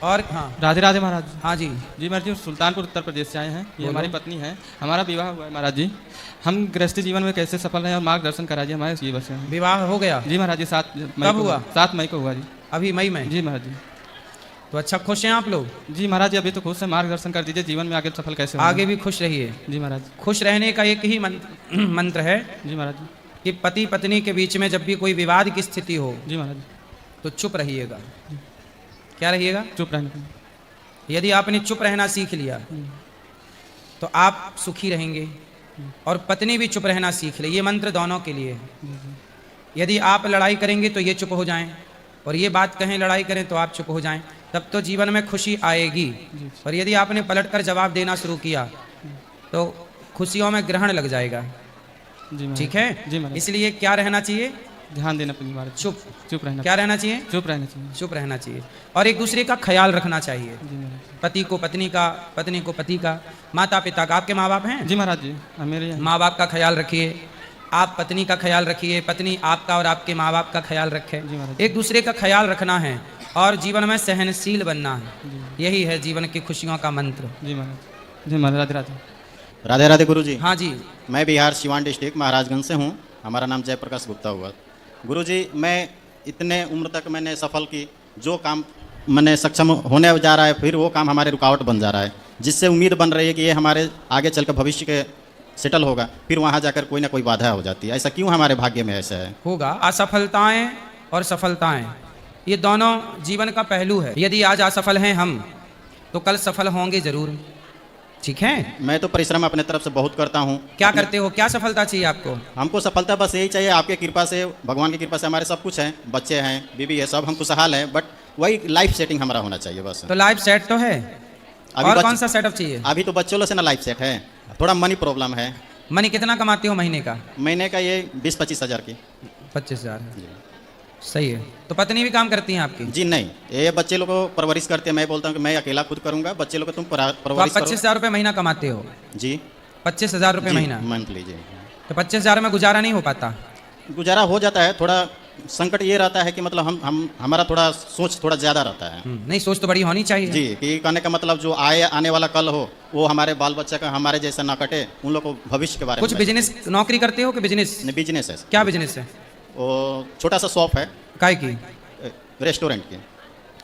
और हाँ राधे राधे महाराज। हाँ जी जी महाराज जी, सुल्तानपुर उत्तर प्रदेश से आए हैं। ये हमारी पत्नी है। हमारा विवाह हुआ है महाराज जी। हम गृहस्थी जीवन में कैसे सफल हैं और मार्गदर्शन कराइए हमारे जीवन से। विवाह हो गया? जी महाराज जी, 7 मई कब को हुआ? 7 मई को हुआ जी। अभी मई में? जी महाराज जी। तो अच्छा, खुश हैं आप लोग? जी महाराज जी, अभी तो खुश से मार्गदर्शन कर दीजिए, जीवन में आगे सफल कैसे होंगे। आगे भी खुश रहिए। जी महाराज। खुश रहने का एक ही मंत्र है जी महाराज जी। कि पति पत्नी के बीच में जब भी कोई विवाद की स्थिति हो जी महाराज। तो चुप रहिएगा। क्या रहिएगा? चुप रहने। यदि आपने चुप रहना सीख लिया तो आप सुखी रहेंगे और पत्नी भी चुप रहना सीख ले। ये मंत्र दोनों के लिए है। यदि आप लड़ाई करेंगे तो ये चुप हो जाएं और ये बात कहें लड़ाई करें तो आप चुप हो जाएं, तब तो जीवन में खुशी आएगी। और यदि आपने पलटकर जवाब देना शुरू किया तो खुशियों में ग्रहण लग जाएगा। ठीक है जी। इसलिए क्या रहना चाहिए? ध्यान देना महाराज। चुप रहना। क्या रहना चाहिए? चुप रहना चाहिए। चुप रहना चाहिए और एक दूसरे का ख्याल रखना चाहिए। पति को पत्नी का, पत्नी को पति का, माता पिता का। आपके माँ बाप हैं? जी महाराज जी, मेरे माँ बाप का ख्याल रखिए, आप पत्नी का ख्याल रखिए, पत्नी आपका और आपके माँ बाप का ख्याल रखें। एक दूसरे का ख्याल रखना है और जीवन में सहनशील बनना है। यही है जीवन की खुशियों का मंत्र। जी महाराज। जी महाराज। राधे राधे। राधे राधे गुरु जी। हाँ जी। मैं बिहार सिवान डिस्ट्रिक्ट महाराजगंज से हूँ। हमारा नाम जयप्रकाश गुप्ता हुआ। गुरु जी, मैं इतने उम्र तक मैंने सफल की, जो काम मैंने सक्षम होने जा रहा है फिर वो काम हमारे रुकावट बन जा रहा है, जिससे उम्मीद बन रही है कि ये हमारे आगे चलकर भविष्य के सेटल होगा, फिर वहाँ जाकर कोई ना कोई बाधा हो जाती है। ऐसा क्यों हमारे भाग्य में ऐसा है? होगा। असफलताएं और सफलताएं ये दोनों जीवन का पहलू है। यदि आज असफल हैं हम तो कल सफल होंगे जरूर। ठीक है। मैं तो परिश्रम अपने तरफ से बहुत करता हूँ। क्या करते हो? क्या सफलता चाहिए आपको? हमको सफलता बस यही चाहिए, आपके कृपा से, भगवान की कृपा से हमारे सब कुछ है, बच्चे हैं, बीवी है, सब हम खुशहाल है, बट वही लाइफ सेटिंग हमारा होना चाहिए बस। तो लाइफ सेट तो है, और कौन सा सेटअप चाहिए? अभी तो बच्चों से ना लाइफ सेट है, थोड़ा मनी प्रॉब्लम है। मनी कितना कमाते हो महीने का? महीने का ये 20-25 हज़ार की। 25,000। सही है। तो पत्नी भी काम करती हैं आपकी? जी नहीं, ये बच्चे लोग को परवरिश करते हैं। मैं बोलता हूँ कि मैं अकेला खुद करूँगा, बच्चे लोग को तुम परवरिश करो। 25,000 रुपये महीना कमाते हो? जी। 25,000 रुपये महीना मंथली जी। तो 25,000 में गुजारा नहीं हो पाता? गुजारा हो जाता है। थोड़ा संकट ये रहता है कि मतलब हमारा थोड़ा सोच थोड़ा ज़्यादा रहता है। नहीं, सोच तो बड़ी होनी चाहिए जी। कि कहने का मतलब जो आने वाला कल हो वो हमारे बाल बच्चा का हमारे जैसा ना कटे, उन लोग को भविष्य के बारे में। कुछ बिजनेस नौकरी करते हो कि बिजनेस? बिजनेस है। क्या बिजनेस है? वो छोटा सा शॉप है। काय की? रेस्टोरेंट की।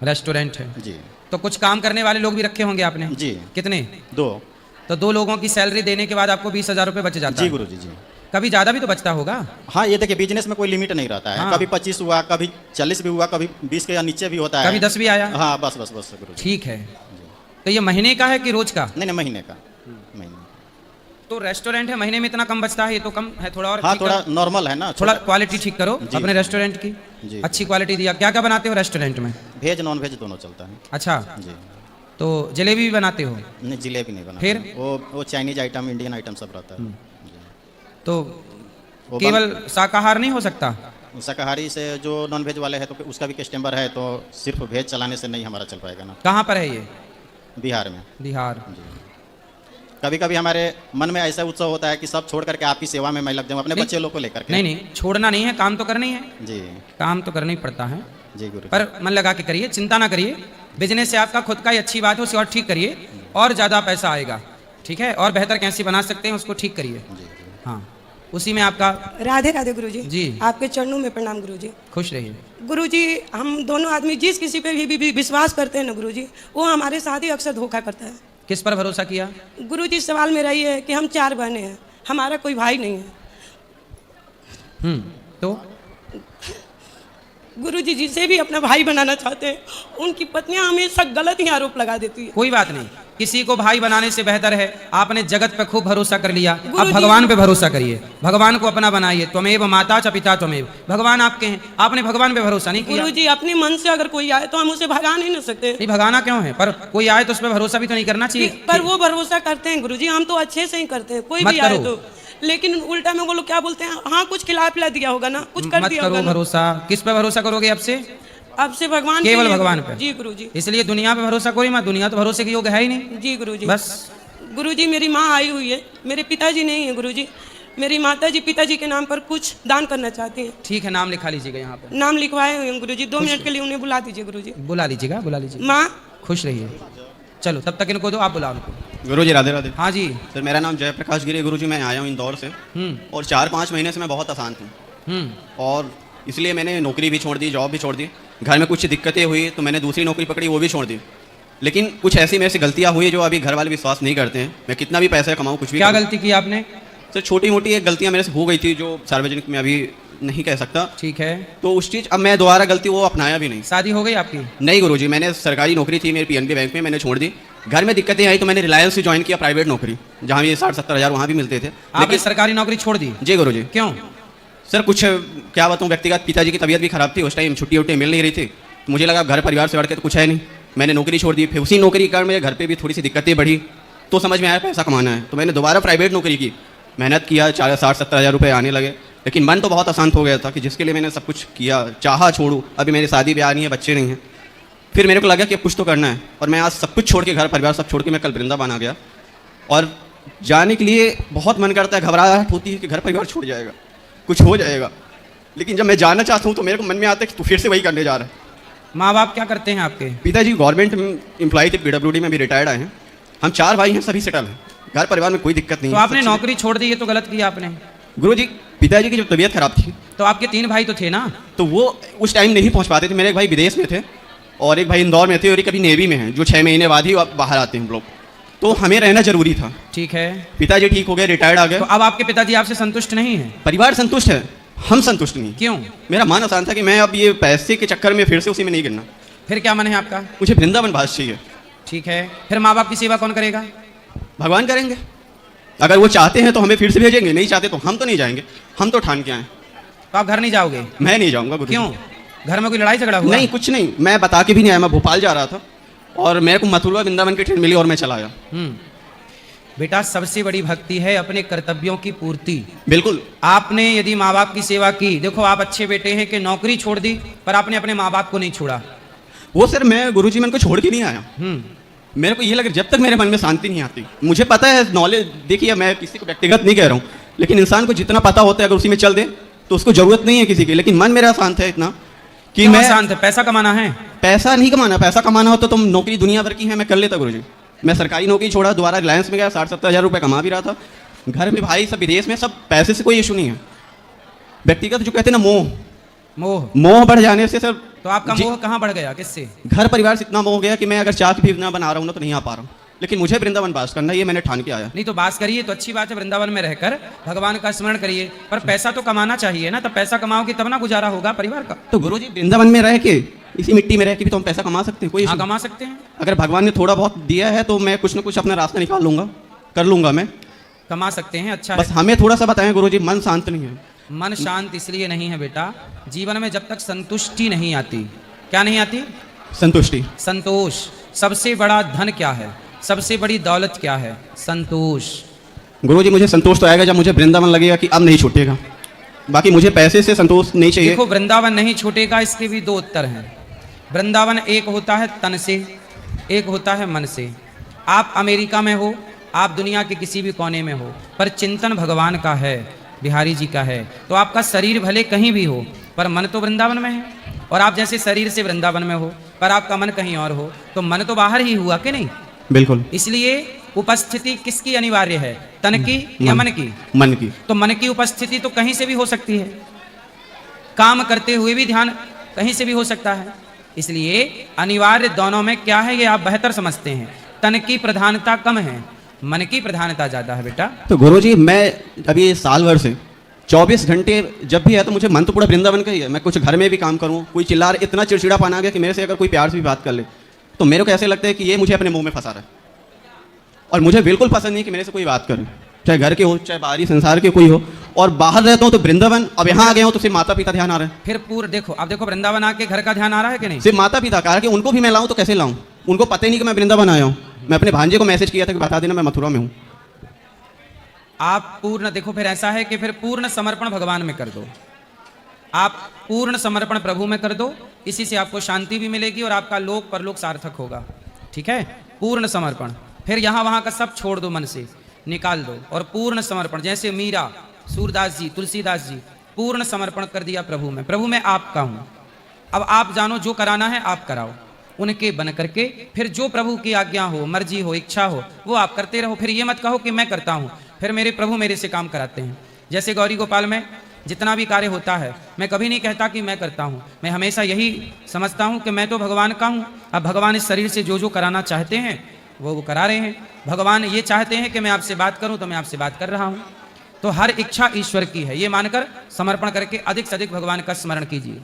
रेस्टोरेंट है जी। तो कुछ काम करने वाले लोग भी रखे होंगे आपने? जी। कितने? 2। तो 2 लोगों की सैलरी देने के बाद आपको 20,000 रुपये बच जाता है? जी गुरु जी। जी। कभी ज़्यादा भी तो बचता होगा? हाँ, ये देखिए बिजनेस में कोई लिमिट नहीं रहता है। हाँ। कभी 25 हुआ, कभी 40 भी हुआ, कभी 20 के या नीचे भी होता है, कभी 10 भी आया? हाँ, बस बस बस गुरु जी। ठीक है। तो ये महीने का है कि रोज का? नहीं, महीने का। महीने। तो रेस्टोरेंट है, महीने में इतना कम बचता है, ये तो कम है थोड़ा। और हाँ, थोड़ा नॉर्मल है ना। थोड़ा क्वालिटी ठीक करो अपने रेस्टोरेंट की। जी। अच्छी क्वालिटी दिया। क्या क्या बनाते हो रेस्टोरेंट में? वेज नॉन वेज दोनों चलता है। अच्छा जी। तो जलेबी भी बनाते हो? नहीं, जिलेबी नहीं बना। फिर? वो चाइनीज आइटम, इंडियन आइटम सब रहता है। तो केवल शाकाहार नहीं हो सकता? शाकाहारी से जो नॉन वेज वाले हैं तो उसका भी कस्टमर है, तो सिर्फ वेज चलाने से नहीं हमारा चल पाएगा ना। कहाँ पर है ये? बिहार में। बिहार। कभी कभी हमारे मन में ऐसा उत्सव होता है कि सब छोड़ करके आपकी सेवा में मैं लग जाऊँ, अपने बच्चे लोग को लेकर के। नहीं, छोड़ना नहीं है, काम तो करना ही है। जी। काम तो करना ही पड़ता है जी गुरु। पर मन लगा के करिए, चिंता ना करिए। बिजनेस से आपका खुद का ही अच्छी बात है, उसे और ठीक करिए और ज़्यादा पैसा आएगा। ठीक है। और बेहतर कैसे बना सकते हैं उसको ठीक करिए। हाँ, उसी में आपका। राधे राधे गुरुजी। जी। आपके चरणों में प्रणाम गुरुजी। खुश रहिए। गुरुजी, हम दोनों आदमी जिस किसी पे भी विश्वास करते हैं ना गुरुजी, वो हमारे साथ ही अक्सर धोखा करता है। किस पर भरोसा किया? गुरुजी, सवाल मेरा ये है कि हम 4 बहनें हैं, हमारा कोई भाई नहीं है। तो गुरुजी, जिसे भी अपना भाई बनाना चाहते हैं उनकी पत्नियां हमेशा गलत ही आरोप लगा देती है। कोई बात नहीं, किसी को भाई बनाने से बेहतर है आपने जगत पे खूब भरोसा कर लिया, अब भगवान पे भरोसा करिए। भगवान को अपना बनाइए। त्वमेव माता च पिता त्वमेव। भगवान आपके हैं, आपने भगवान पे भरोसा नहीं किया। गुरुजी, अपने मन से अगर कोई आए तो हम उसे भगा नहीं ना सकते। नहीं, भगाना क्यों है? पर कोई आए तो उस पर भरोसा भी तो नहीं करना चाहिए। पर वो भरोसा करते हैं गुरुजी, हम तो अच्छे से ही करते हैं, कोई भी आए तो। लेकिन उल्टा में वो लोग क्या बोलते हैं, हाँ कुछ खिला पिला दिया होगा ना, कुछ कर दिया होगा ना। भरोसा किस पे भरोसा करोगे अब से? अब से भगवान, केवल भगवान पे। जी गुरुजी। इसलिए दुनिया पे भरोसा कोई मत, दुनिया तो भरोसे के योग्य है ही नहीं। जी गुरुजी। बस गुरुजी, मेरी माँ आई हुई है, मेरे पिताजी नहीं है गुरुजी। मेरी माताजी पिताजी के नाम पर कुछ दान करना चाहती हैं। ठीक है, नाम लिखा लीजिएगा यहाँ पे। नाम लिखवाए हुए हैं गुरुजी। 2 मिनट के लिए उन्हें बुला दीजिए गुरुजी। बुला लीजिएगा, बुला लीजिए। माँ, खुश रहिए। चलो तब तक इनको दो, आप बुलाओ उनको। गुरु जी राधे राधे। हाँ जी। सर मेरा नाम जयप्रकाश गिरी है गुरु जी, मैं आया हूँ इंदौर से और 4-5 महीने से मैं बहुत अशांत हूँ और इसलिए मैंने नौकरी भी छोड़ दी, जॉब भी छोड़ दी। घर में कुछ दिक्कतें हुई तो मैंने दूसरी नौकरी पकड़ी, वो भी छोड़ दी। लेकिन कुछ ऐसी मेरे से गलतियाँ हुई जो अभी घर वाले विश्वास नहीं करते हैं। मैं कितना भी पैसा कमाऊँ, कुछ भी क्या करूं। गलती की आपने? सर छोटी मोटी एक गलतियाँ मेरे से हो गई थी जो सार्वजनिक में अभी नहीं कह सकता। ठीक है। तो उस चीज़ अब मैं दोबारा गलती वो अपनाया भी नहीं। शादी हो गई आपकी? नहीं गुरुजी, मैंने सरकारी नौकरी थी मेरी पीएनबी बैंक में, मैंने छोड़ दी। घर में दिक्कतें आई तो मैंने रिलायंस से ज्वाइन किया प्राइवेट नौकरी, जहाँ ये 60-70 हज़ार वहाँ भी मिलते थे। आपने सरकारी नौकरी छोड़ दी? जी गुरुजी। क्यों? सर कुछ क्या बताऊँ, व्यक्तिगत पिताजी की तबीयत भी खराब थी, उस टाइम छुट्टी उट्टी मिल नहीं रही थी। तो मुझे लगा घर परिवार से बढ़ के तो कुछ है नहीं, मैंने नौकरी छोड़ दी। फिर उसी नौकरी के कारण मेरे घर पे भी थोड़ी सी दिक्कतें बढ़ी, तो समझ में आया पैसा कमाना है, तो मैंने दोबारा प्राइवेट नौकरी की, मेहनत किया, 60-70 हज़ार रुपये आने लगे। लेकिन मन तो बहुत अशांत हो गया था कि जिसके लिए मैंने सब कुछ किया, चाहा छोड़ूं। अभी मेरी शादी ब्याह नहीं है, बच्चे नहीं हैं। फिर मेरे को लगा कि अब कुछ तो करना है और मैं आज सब कुछ छोड़ के, घर परिवार सब छोड़ के मैं कल वृंदावन आ गया। और जाने के लिए बहुत मन करता है, घबराहट होती है कि घर परिवार छूट जाएगा, कुछ हो जाएगा। लेकिन जब मैं जाना चाहता हूँ तो मेरे को मन में आता है कि तू फिर से वही करने जा रहा है। माँ बाप क्या करते हैं आपके? पिताजी गवर्नमेंट एम्प्लॉय थे, PWD में भी रिटायर्ड आए हैं। हम 4 भाई हैं, सभी सेटल हैं, घर परिवार में कोई दिक्कत नहीं तो है। आपने नौकरी छोड़ दी, ये तो गलत किया आपने। गुरुजी पिताजी की जब तबीयत खराब थी तो आपके 3 भाई तो थे ना? तो वो उस टाइम नहीं पहुंच पाते थे। मेरे एक भाई विदेश में थे और एक भाई इंदौर में थे और एक अभी नेवी में है, जो 6 महीने बाद ही बाहर आते हैं हम लोग। तो हमें रहना जरूरी था। ठीक है। पिताजी ठीक हो गए, रिटायर्ड आ गए। तो अब आपके पिताजी आपसे संतुष्ट नहीं है? परिवार संतुष्ट है, हम संतुष्ट नहीं। क्यों? मेरा मन आसान था कि मैं अब ये पैसे के चक्कर में फिर से उसी में नहीं गिरना। फिर क्या मन है आपका? मुझे वृंदावन वास चाहिए। ठीक है। फिर माँ बाप की सेवा कौन करेगा? भगवान करेंगे। अगर वो चाहते हैं तो हमें फिर से भेजेंगे, नहीं चाहते तो हम तो नहीं जाएंगे। हम तो ठान के आए। तो आप घर नहीं जाओगे? मैं नहीं जाऊंगा गुरु। क्यों? घर में कोई लड़ाई झगड़ा हुआ? नहीं, कुछ नहीं, मैं बता के भी नहीं आया। मैं भोपाल जा रहा था और मेरे को मथुरा वृंदावन की ट्रेन मिली और मैं चला आया। बेटा सबसे बड़ी भक्ति है अपने कर्तव्यों की पूर्ति। बिल्कुल। आपने यदि माँ बाप की सेवा की, देखो आप अच्छे बेटे हैं कि नौकरी छोड़ दी, पर आपने अपने माँ बाप को नहीं छोड़ा। वो सर मैं गुरुजी मन को छोड़ के नहीं आया। मेरे को ये लगा जब तक मेरे मन में शांति नहीं आती, मुझे पता है नॉलेज, देखिए मैं किसी को व्यक्तिगत नहीं कह रहा हूँ, लेकिन इंसान को जितना पता होता है अगर उसी में चल दे तो उसको जरूरत नहीं है किसी की। लेकिन मन मेरा शांत है इतना कि मैं शांत है। पैसा कमाना है? पैसा नहीं कमाना, पैसा कमाना हो तो तुम नौकरी दुनिया भर की है मैं कर लेता गुरुजी। मैं सरकारी नौकरी छोड़ा, दोबारा रिलायंस में गया, 60-70 हज़ार रुपये कमा भी रहा था। घर में भाई सब विदेश में, सब पैसे से कोई इशू नहीं है। व्यक्तिगत जो कहते हैं ना मोह बढ़ जाने से सर। तो आपका मोह कहाँ बढ़ गया? किससे? घर परिवार से इतना मोह गया कि मैं अगर चाक भी ना बना रहा हूँ ना तो नहीं आ पा रहा हूँ। लेकिन मुझे वृंदावन वास करना, ये मैंने ठान के आया। नहीं तो बास करिए तो अच्छी बात है, वृंदावन में रहकर भगवान का स्मरण करिए, पर पैसा तो कमाना चाहिए ना। तब पैसा कमाओगे तब ना गुजारा होगा परिवार का। तो गुरुजी वृंदावन में रह के, इसी मिट्टी में रह के भी तो हम पैसा कमा सकते हैं, कोई हाँ कमा सकते हैं। अगर भगवान ने थोड़ा बहुत दिया है तो मैं कुछ ना कुछ अपना रास्ता निकाल लूंगा, कर लूंगा, मैं कमा सकते हैं। अच्छा बस हमें थोड़ा सा बताएं गुरुजी, मन शांत नहीं है। मन शांत इसलिए नहीं है बेटा, जीवन में जब तक संतुष्टि नहीं आती। क्या नहीं आती? संतुष्टि। संतोष। सबसे बड़ा धन क्या है? सबसे बड़ी दौलत क्या है? संतोष। गुरुजी मुझे संतोष तो आएगा जब मुझे वृंदावन लगेगा कि अब नहीं छूटेगा। बाकी मुझे पैसे से संतोष नहीं चाहिए। देखो वृंदावन नहीं छूटेगा, इसके भी 2 उत्तर हैं। वृंदावन एक होता है तन से, एक होता है मन से। आप अमेरिका में हो, आप दुनिया के किसी भी कोने में हो, पर चिंतन भगवान का है, बिहारी जी का है। तो आपका शरीर भले कहीं भी हो पर मन तो वृंदावन में है। और आप जैसे शरीर से वृंदावन में हो पर आपका मन कहीं और हो, तो मन तो बाहर ही हुआ कि नहीं? बिल्कुल। इसलिए उपस्थिति किसकी अनिवार्य है? तन की या मन की? मन की। तो मन की उपस्थिति तो कहीं से भी हो सकती है, काम करते हुए भी ध्यान कहीं से भी हो सकता है। इसलिए अनिवार्य दोनों में क्या है ये आप बेहतर समझते हैं। तन की प्रधानता कम है, मन की प्रधानता ज्यादा है बेटा। तो गुरुजी मैं अभी साल भर से 24 घंटे जब भी है तो मुझे मन तो पूरा वृंदावन का ही है। मैं कुछ घर में भी काम करूँ, कोई चिल्ला रहा, इतना चिड़चिड़ापन आ गया कि मेरे से अगर कोई प्यार से भी बात कर ले तो मेरे को ऐसे लगता है कि ये मुझे अपने मुंह में फंसा रहा है। और मुझे बिल्कुल पसंद नहीं कि मेरे से कोई बात करे, चाहे घर के हो चाहे बाहरी संसार के कोई हो। और बाहर रहता हूँ तो वृंदावन, अब यहाँ आ गया हूँ तो सिर्फ माता पिता ध्यान आ रहा है। फिर पूरा देखो, अब देखो वृंदावन आके घर का ध्यान आ रहा है कि नहीं? सिर्फ माता पिता का, कि उनको भी मैं लाऊं तो कैसे लाऊं? उनको पता ही नहीं कि मैं वृंदावन आया हूँ। मैं अपने भांजे को मैसेज किया था कि बता देना मैं मथुरा में हूँ। आप पूर्ण देखो, फिर ऐसा है कि फिर पूर्ण समर्पण भगवान में कर दो। आप पूर्ण समर्पण प्रभु में कर दो, इसी से आपको शांति भी मिलेगी और आपका लोक परलोक सार्थक होगा। ठीक है? पूर्ण समर्पण। फिर यहाँ वहाँ का सब छोड़ दो, मन से निकाल दो और पूर्ण समर्पण। जैसे मीरा, सूरदास जी, तुलसीदास जी, पूर्ण समर्पण कर दिया प्रभु में। प्रभु मैं आपका हूँ, अब आप जानो जो कराना है आप कराओ। उनके बन करके फिर जो प्रभु की आज्ञा हो, मर्जी हो, इच्छा हो, वो आप करते रहो। फिर ये मत कहो कि मैं करता हूँ, फिर मेरे प्रभु मेरे से काम कराते हैं। जैसे गौरी गोपाल में जितना भी कार्य होता है, मैं कभी नहीं कहता कि मैं करता हूँ, मैं हमेशा यही समझता हूँ कि मैं तो भगवान का हूँ। अब भगवान इस शरीर से जो जो कराना चाहते हैं वो करा रहे हैं। भगवान ये चाहते हैं कि मैं आपसे बात करूँ तो मैं आपसे बात कर रहा हूँ। तो हर इच्छा ईश्वर की है, ये मानकर समर्पण करके अधिक से अधिक भगवान का स्मरण कीजिए।